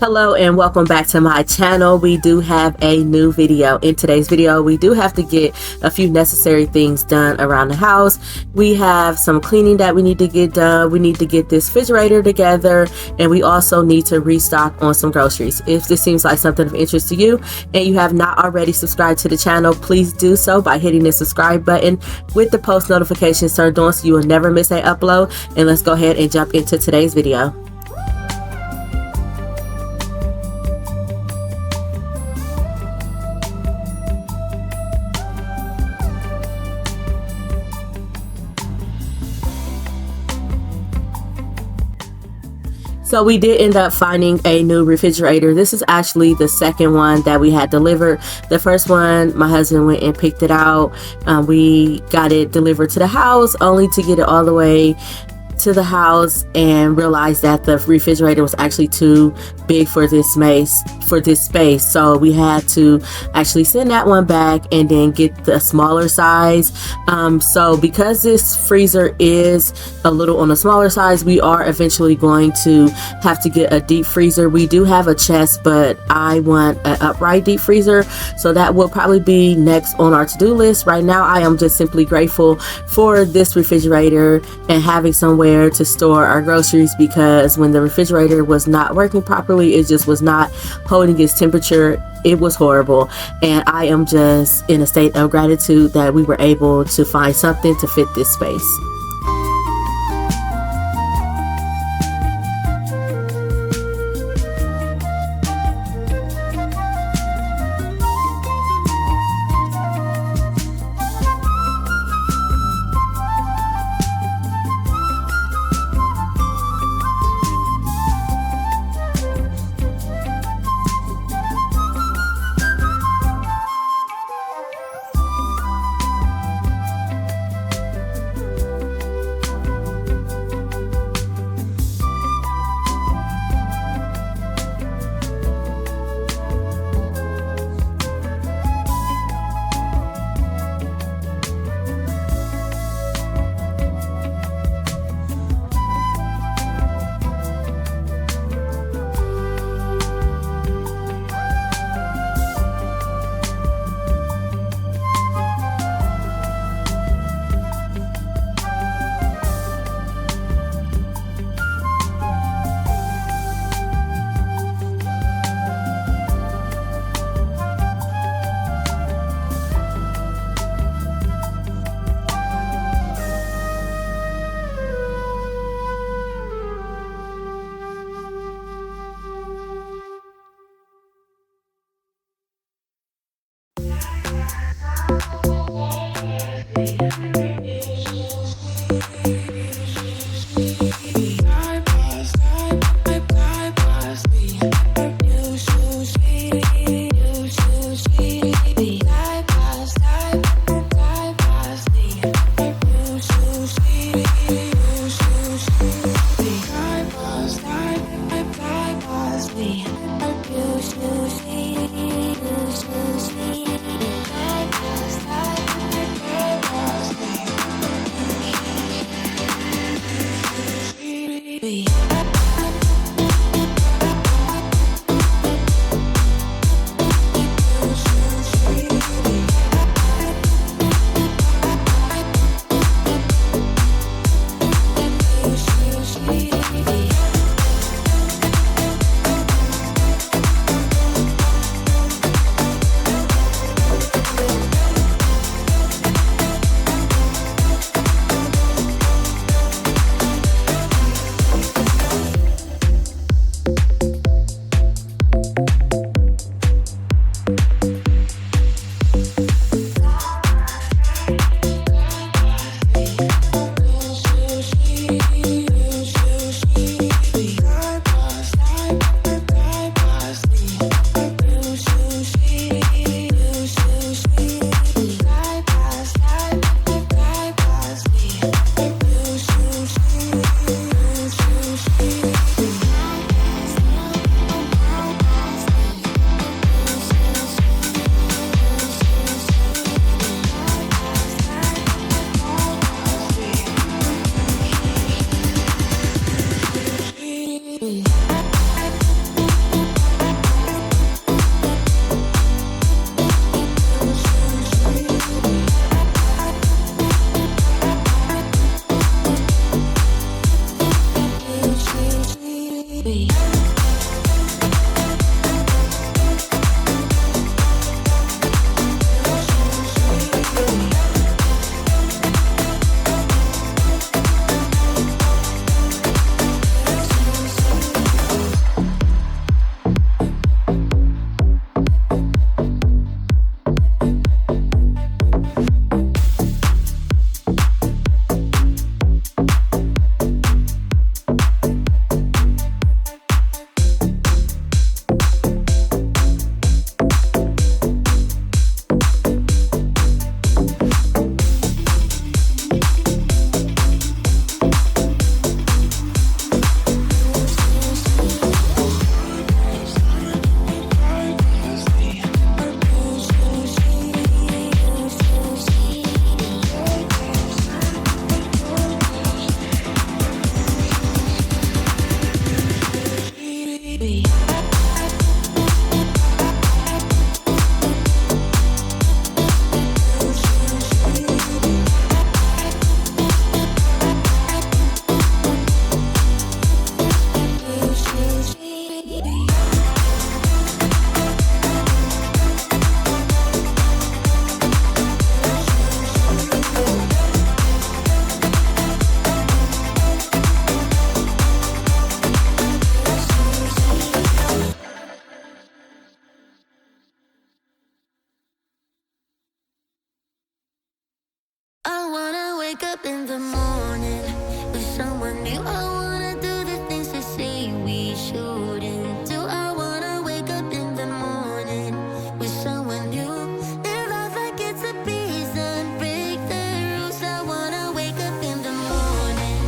Hello and welcome back to my channel. We do have a new video. In today's video, we do have to get a few necessary things done around the house. We have some cleaning that we need to get done. We need to get this refrigerator together, and we also need to restock on some groceries. If this seems like something of interest to you and you have not already subscribed to the channel, please do so by hitting the subscribe button with the post notifications turned on so you will never miss an upload. And let's go ahead and jump into today's video. So we did end up finding a new refrigerator. This is actually the second one that we had delivered. The first one, my husband went and picked it out. We got it delivered to the house only to get it all the way to the house and realized that the refrigerator was actually too big for this space. So we had to actually send that one back and then get the smaller size. So because this freezer is a little on the smaller size, we are eventually going to have to get a deep freezer. We do have a chest, but I want an upright deep freezer, so that will probably be next on our to-do list. Right now I am just simply grateful for this refrigerator and having somewhere to store our groceries, because when the refrigerator was not working properly, it just was not holding its temperature. It was horrible, and I am just in a state of gratitude that we were able to find something to fit this space. up in the morning with someone new. I wanna do the things they say we shouldn't do. I wanna wake up in the morning with someone new. Live life like it's a piece and break the rules. I wanna wake up in the morning.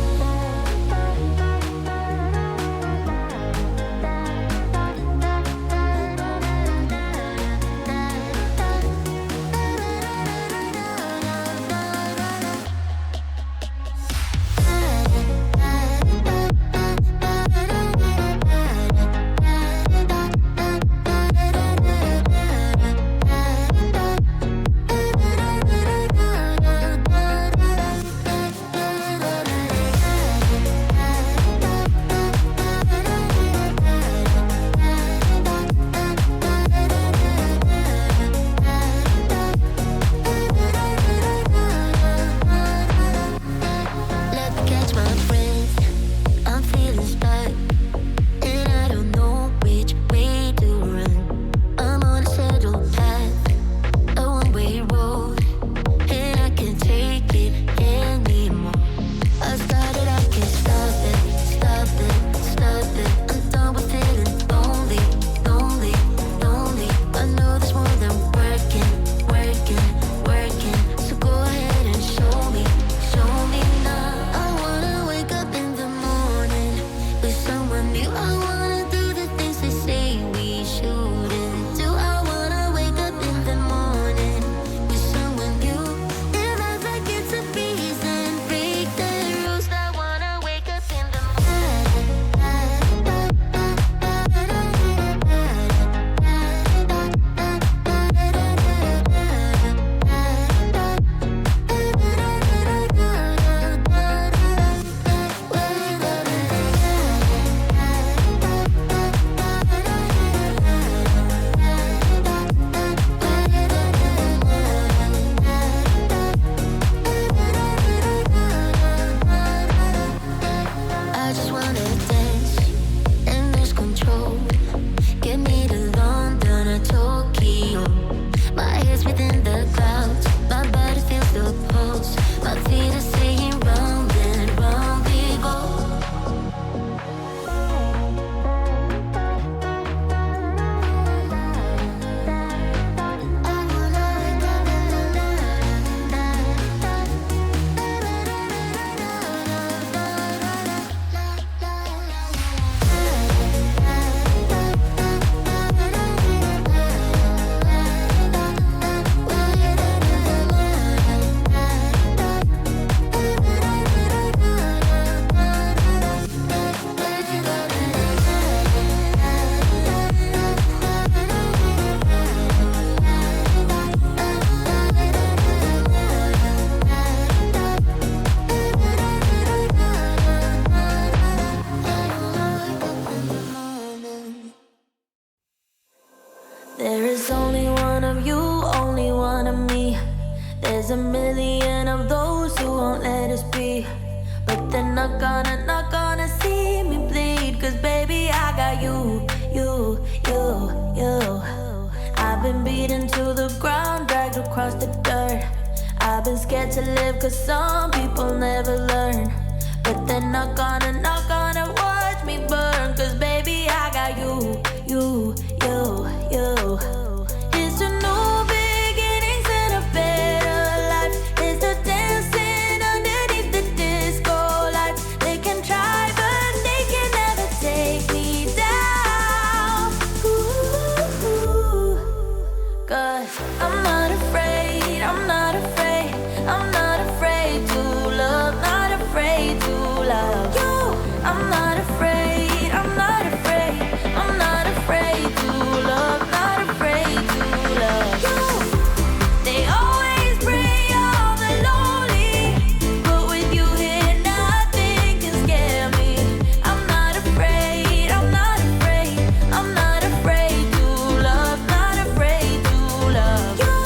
Let me catch my breath. I'm feeling stuck, and I don't know which way to run. I'm on a settled path, a one-way road, and I can't take it anymore. I started, I can't stop it, stop it, stop it. I'm done with feeling lonely, lonely, lonely. I know there's more than working, working, working. So go ahead and show me now. I wanna wake up in the morning with someone new. I wanna do the things they say we shouldn't do. I wanna wake up in the morning with someone new. Live life like it's a piece and break the rules. I wanna wake up in the I just wanna dance and lose control. Get me to London or Tokyo. My head's within the clouds, my body feels the pulse. My feet are saying round and round we go. I wanna wake up in the There is only one of you, only one of me. There's a million of those who won't let us be. But they're not gonna see me bleed. Cause baby I got you. I've been beaten to the ground, dragged across the dirt. I've been scared to live cause some people never learn. But they're not gonna watch me burn. Cause baby I got you. It's a new beginnings and a better life. It's the dancing underneath the disco lights. They can try but they can never take me down. Cause I'm not afraid, I'm not afraid, I'm not afraid to love, not afraid to love you. I'm not afraid, I'm not afraid, I'm not afraid to love, not afraid to love you. They always bring all the lonely, but with you here nothing can scare me. I'm not afraid, I'm not afraid, I'm not afraid to love, not afraid to love you.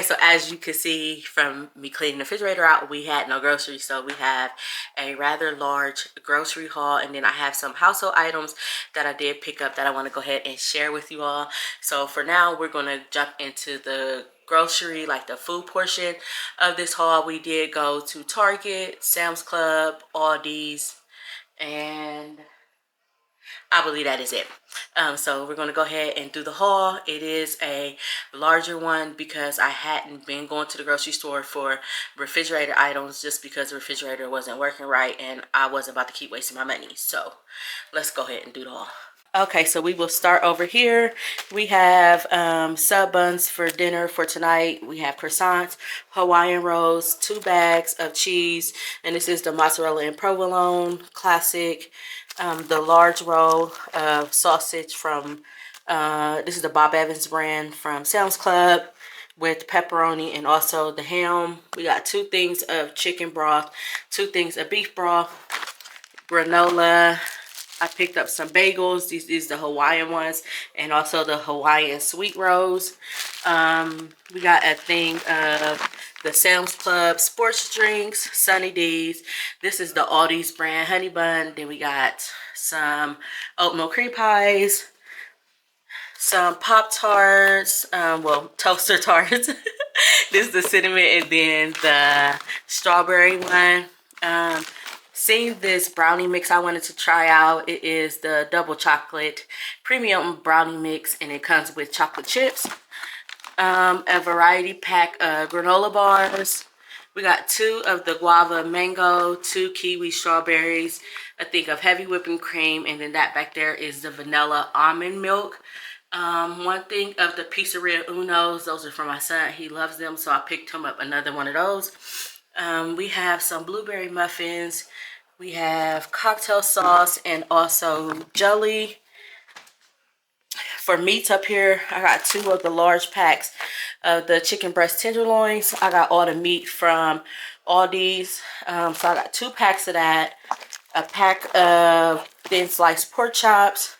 Okay, so as you can see from me cleaning the refrigerator out, we had no groceries. So we have a rather large grocery haul, and then I have some household items that I did pick up that I want to go ahead and share with you all. So for now, we're going to jump into the grocery, like the food portion of this haul. We did go to Target, Sam's Club, Aldi's, and I believe that is it. So we're going to go ahead and do the haul. It is a larger one because I hadn't been going to the grocery store for refrigerator items just because the refrigerator wasn't working right and I wasn't about to keep wasting my money. So let's go ahead and do the haul. Okay, so we will start over here. We have sub buns for dinner for tonight. We have croissants, Hawaiian rolls, 2 bags of cheese, and this is the mozzarella and provolone classic. The large roll of sausage from, this is the Bob Evans brand from Sam's Club with pepperoni and also the ham. We got 2 things of chicken broth, 2 things of beef broth, granola. I picked up some bagels. These are the Hawaiian ones and also the Hawaiian sweet rolls. We got a thing of the Sam's Club sports drinks, Sunny D's. This is the Aldi's brand honey bun. Then we got some oatmeal cream pies, some Pop-Tarts, well, toaster tarts. This is the cinnamon and then the strawberry one. Seeing this brownie mix I wanted to try out. It is the double chocolate premium brownie mix and it comes with chocolate chips. A variety pack of granola bars. We got 2 of the guava mango, 2 kiwi strawberries, a thing of heavy whipping cream, and then that back there is the vanilla almond milk. 1 thing of the pizzeria unos. Those are for my son. He loves them, so I picked him up another one of those. We have some blueberry muffins. We have cocktail sauce and also jelly. For meats up here, I got 2 of the large packs of the chicken breast tenderloins. I got all the meat from Aldi's. So I got 2 packs of that. A pack of thin sliced pork chops.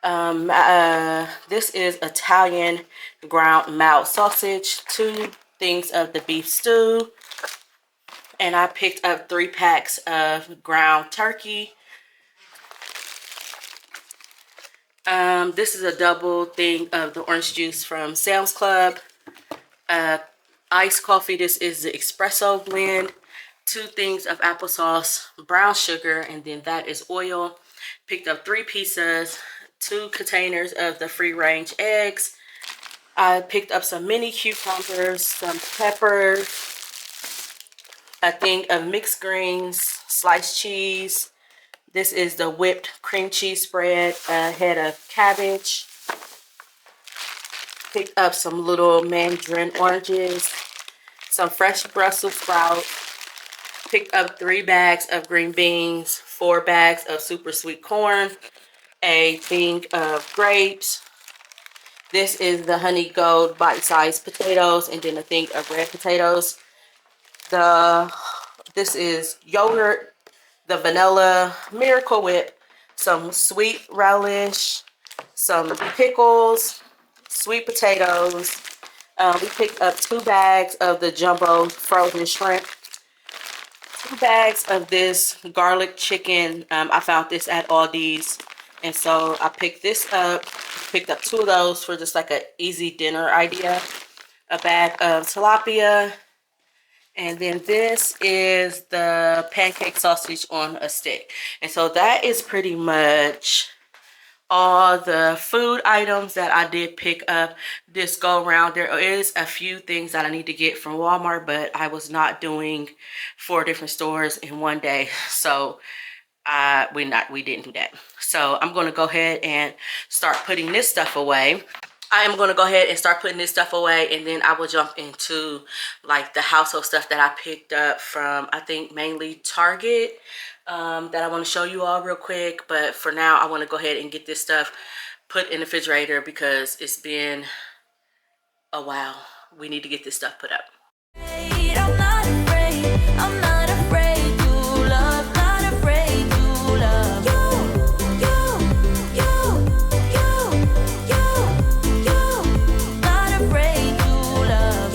This is Italian ground mild sausage. 2 things of the beef stew. And I picked up 3 packs of ground turkey. This is a double thing of the orange juice from Sam's Club. Iced coffee. This is the espresso blend. 2 things of applesauce, brown sugar, and then that is oil. Picked up 3 pizzas, 2 containers of the free range eggs. I picked up some mini cucumbers, some peppers, a thing of mixed greens, sliced cheese. This is the whipped cream cheese spread, a head of cabbage. Picked up some little mandarin oranges, some fresh Brussels sprouts. Picked up 3 bags of green beans, 4 bags of super sweet corn, a thing of grapes. This is the honey gold bite-sized potatoes, and then a thing of red potatoes. This is yogurt, the vanilla Miracle Whip, some sweet relish, some pickles, sweet potatoes. We picked up 2 bags of the jumbo frozen shrimp, 2 bags of this garlic chicken. I found this at Aldi's, and so I picked this up. Picked up 2 of those for just like an easy dinner idea. A bag of tilapia. And then this is the pancake sausage on a stick. And so that is pretty much all the food items that I did pick up this go around. There is a few things that I need to get from Walmart, but I was not doing 4 different stores in one day. So we didn't do that. So I'm going to go ahead and start putting this stuff away. I am going to go ahead and start putting this stuff away, and then I will jump into like the household stuff that I picked up from, I think, mainly Target, that I want to show you all real quick. But for now, I want to go ahead and get this stuff put in the refrigerator because it's been a while. We need to get this stuff put up. I'm not afraid. I'm not afraid to love. Not afraid to love. You. Not afraid to love.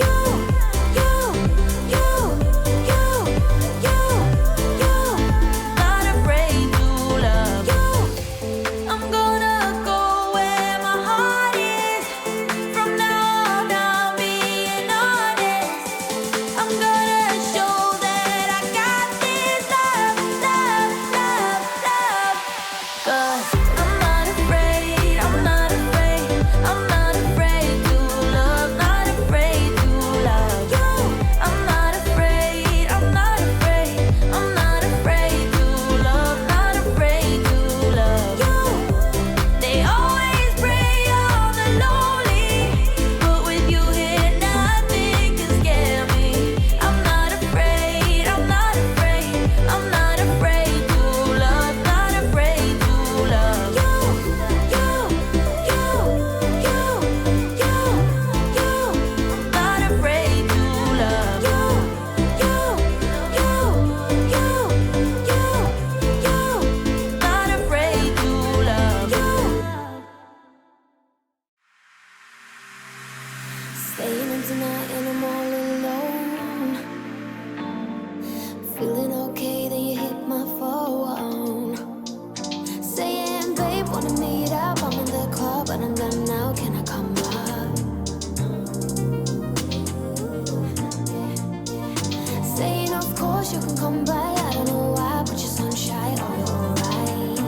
wish you can come by. I don't know why, but you're sunshine. Oh, you're alright.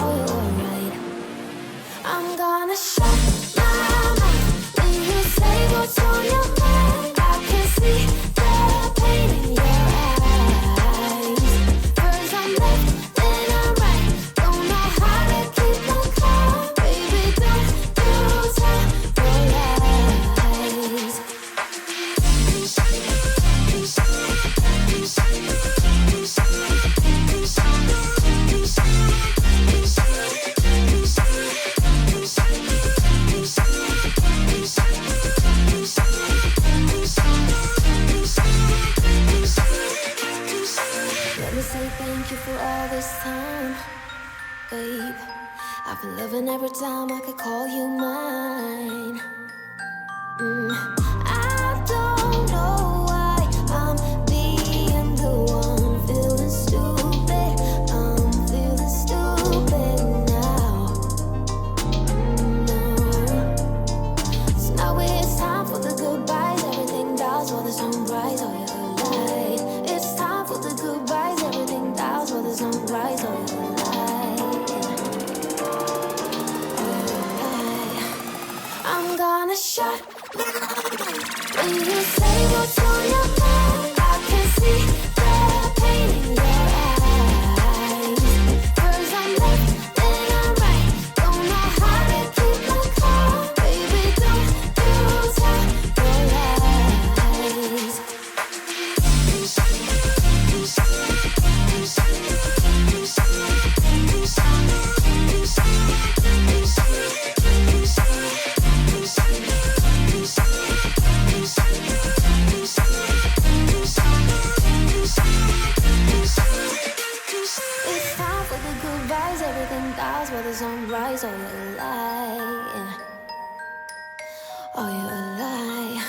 Oh, you're alright. I'm gonna shut my mouth when you say what's on your mind. I can see the pain in your eyes. First I'm left, then I'm right. Don't know how to keep on calm. Baby, don't you tell your lies. Let me say thank you for all this time, babe. I've been loving every time I could call you mine. I don't know why I'm being the one feeling stupid. I'm feeling stupid now. No. So now it's time for the goodbyes. Everything dies while the sunrise. Oh, you're alive. It's time for the goodbyes. Everything dies while the sunrise. Oh, you're alive. Oh, you're alive. I'm gonna shut my mouth when you say what's on your mind. I can see the pain in your eyes. First I'm left, then I'm right. Don't know how to keep on calm. Baby, don't you tell your lies. It's time for the goodbyes. Everything dies while the sunrise. Oh, you're alive. Oh, you're alive.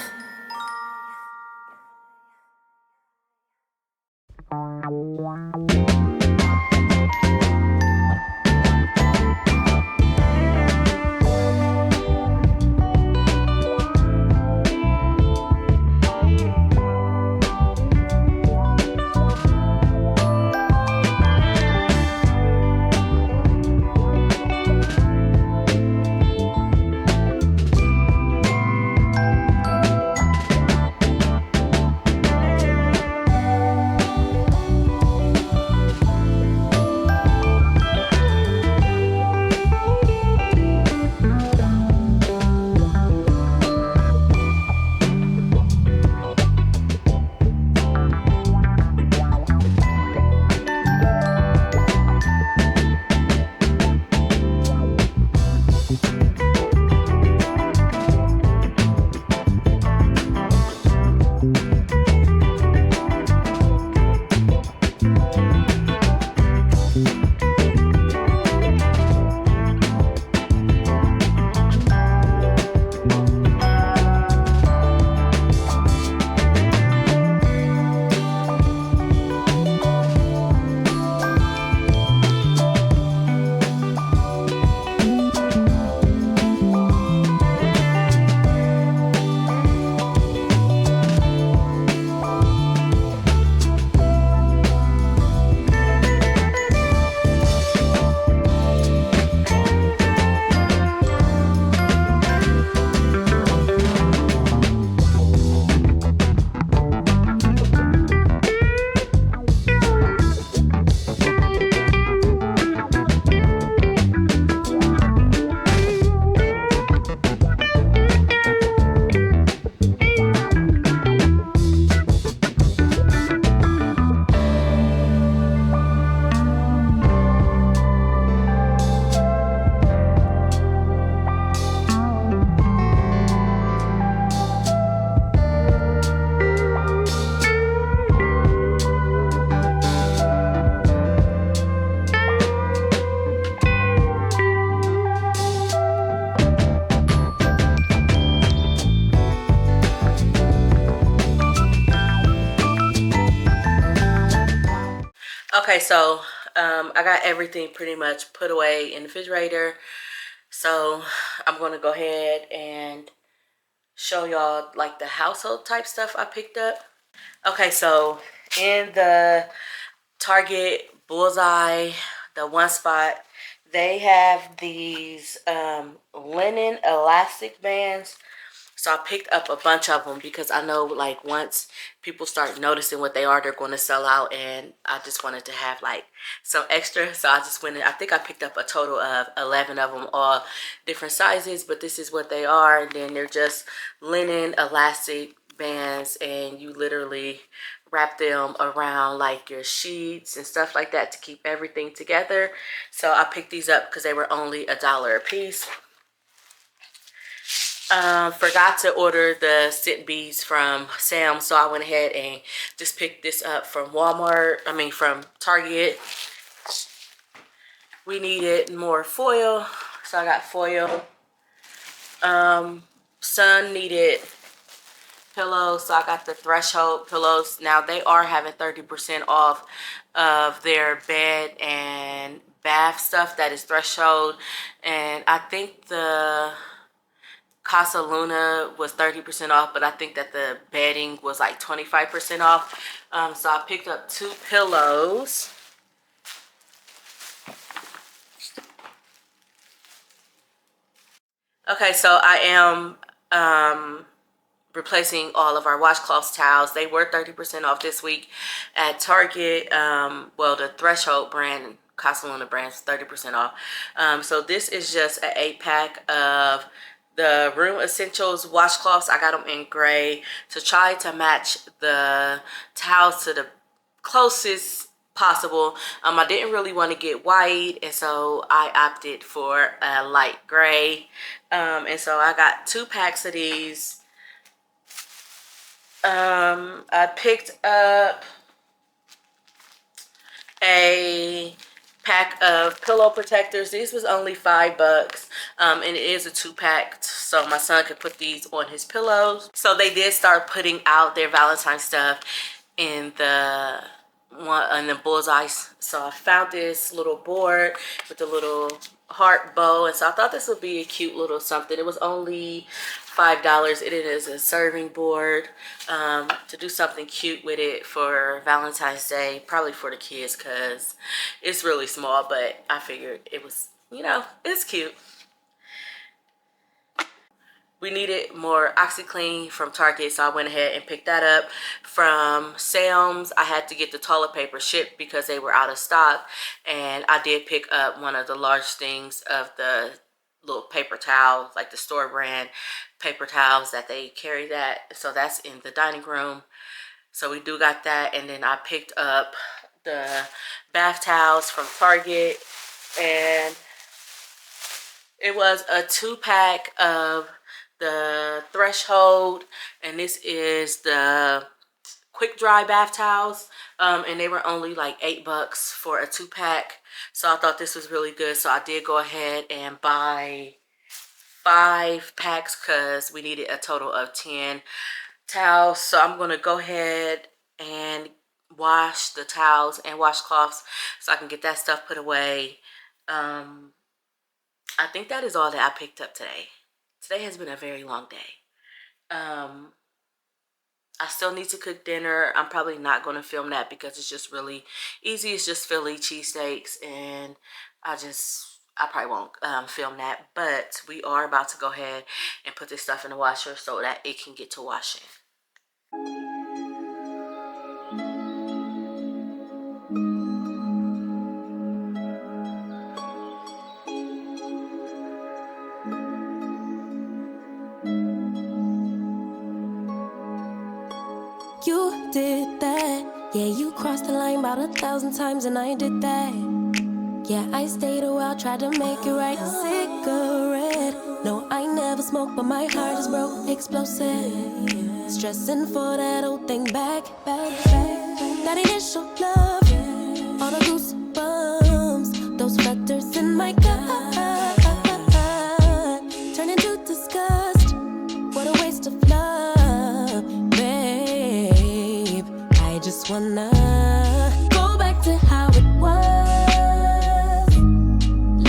Okay, so I got everything pretty much put away in the refrigerator. So I'm going to go ahead and show y'all like the household type stuff I picked up. Okay, so in the Target Bullseye, the one spot, they have these linen elastic bands. So I picked up a bunch of them because I know like once people start noticing what they are, they're going to sell out. And I just wanted to have like some extra. So I just went in, I think I picked up a total of 11 of them, all different sizes, but this is what they are. And then they're just linen elastic bands, and you literally wrap them around like your sheets and stuff like that to keep everything together. So I picked these up because they were only $1 a piece. Forgot to order the sit beads from Sam, so I went ahead and just picked this up from from Target. We needed more foil, so I got foil. Son needed pillows, so I got the Threshold pillows. Now they are having 30% off of their bed and bath stuff that is Threshold, and I think the Casa Luna was 30% off, but I think that the bedding was like 25% off. So I picked up 2 pillows. Okay, so I am replacing all of our washcloths towels. They were 30% off this week at Target. Well, the Threshold brand, Casa Luna brand is 30% off. So this is just an 8-pack of the Room Essentials washcloths. I got them in gray to try to match the towels to the closest possible. I didn't really want to get white, and so I opted for a light gray. And so I got 2 packs of these. I picked up a pack of pillow protectors. These was only $5, and it is a 2-pack, so my son could put these on his pillows. So they did start putting out their Valentine's stuff in the Bullseyes. So I found this little board with a little heart bow, and so I thought this would be a cute little something. It was only $5. It is a serving board, to do something cute with it for Valentine's Day, probably for the kids because it's really small, but I figured it was, it's cute. We needed more OxyClean from Target, so I went ahead and picked that up. From Sam's, I had to get the toilet paper shipped because they were out of stock, and I did pick up one of the large things of the little paper towel, like the store brand paper towels that they carry that. So that's in the dining room. So we do got that, and then I picked up the bath towels from Target, and it was a 2-pack of the Threshold, and this is the quick dry bath towels, and they were only like $8 for a 2-pack. So I thought this was really good, so I did go ahead and buy 5 packs because we needed a total of 10 towels. So I'm gonna go ahead and wash the towels and washcloths so I can get that stuff put away. I think that is all that I picked up today. Today has been a very long day. I still need to cook dinner. I'm probably not going to film that because it's just really easy. It's just Philly cheesesteaks, and I probably won't film that. But we are about to go ahead and put this stuff in the washer so that it can get to washing. You did that, yeah, you crossed the line about 1,000 times and I did that. Yeah, I stayed a while, tried to make it right. Cigarette, no, I never smoked, but my heart is broke, explosive. Stressing for that old thing back. That initial love, all the goosebumps, those flutters in my gut, turn into disgust. What a waste of love, babe. I just wanna go back to how it was,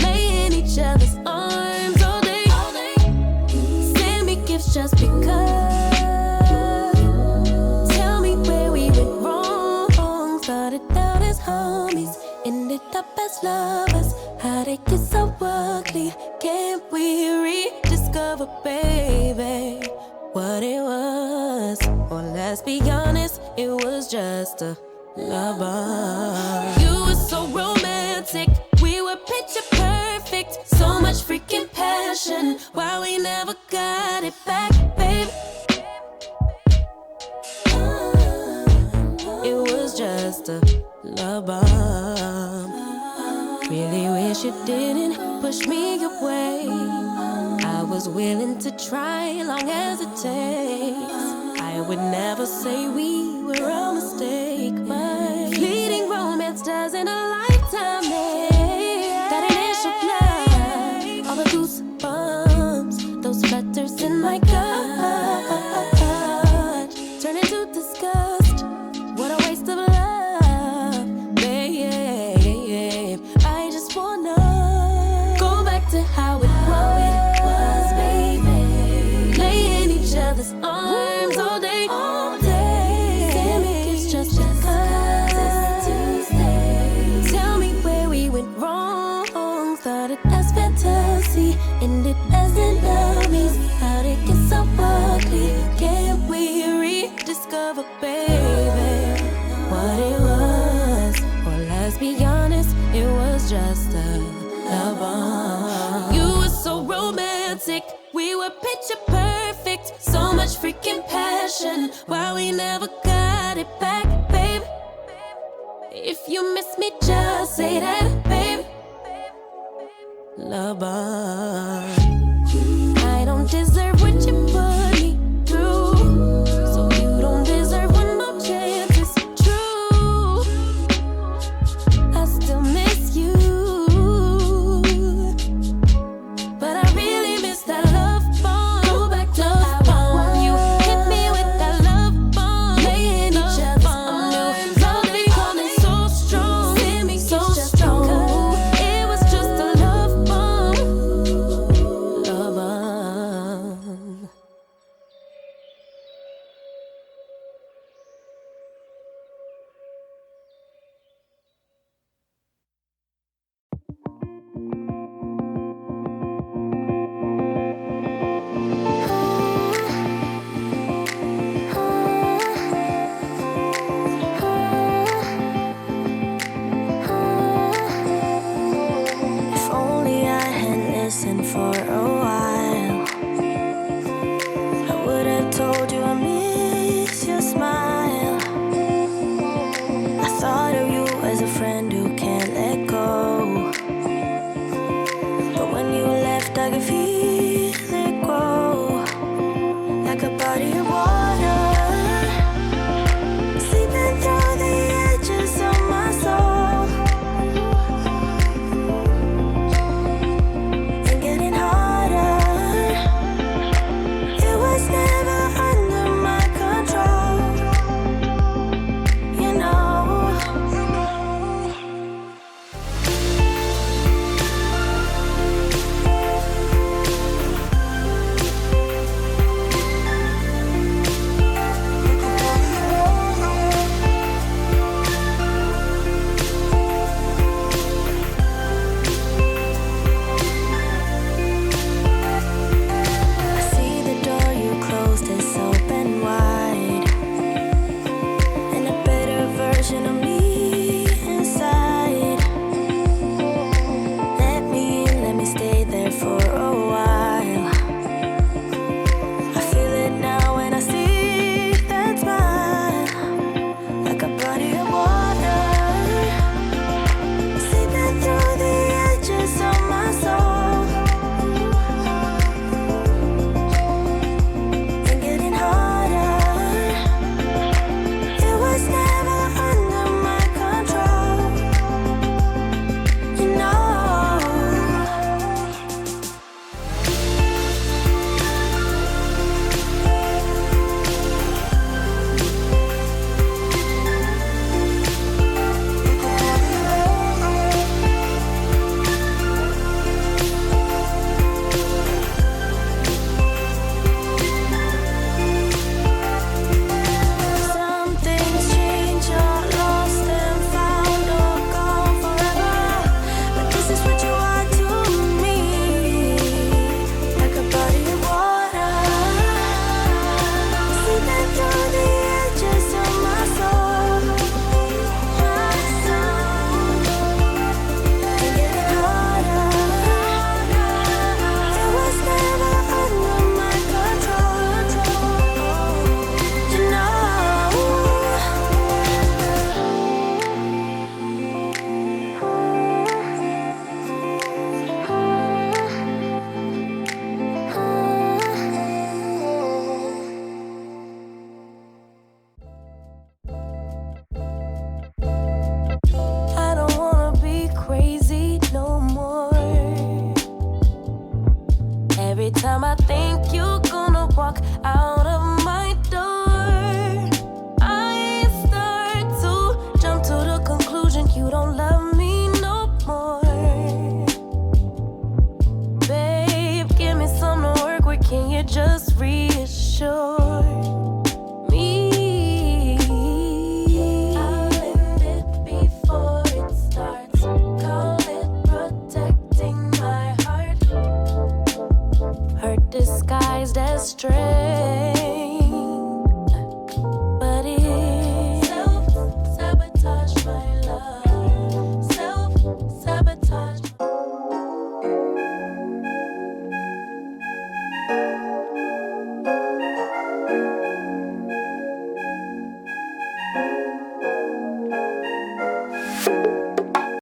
lay in each other's arms all day. Send me gifts just because. Tell me where first lovers, how'd it get so ugly? Can't we rediscover, baby, what it was? Or let's be honest, it was just a love bomb. You were so romantic, we were picture perfect. So much freaking passion, why we never got it back, babe? It was just a love bomb. Really wish you didn't push me away. I was willing to try long as it takes. I would never say we were a mistake, but fleeting romance doesn't a lifetime make. That initial love, all the goosebumps, those flutters in my gut, turn into disgust. What a waste of love, babe. I just wanna go back to how it was, baby. Lay in each other's arms all day, all day. Say me it's just because it's Tuesday. Tell me where we went wrong. Started as fantasy, ended as enemies. How'd it get so ugly? Can't we rediscover, baby, what it was? Or let's be honest, it was just a love bomb. You were so romantic, we were picture perfect. So much freaking passion, why we never got it back, babe? If you miss me, just say that, babe. Love bomb.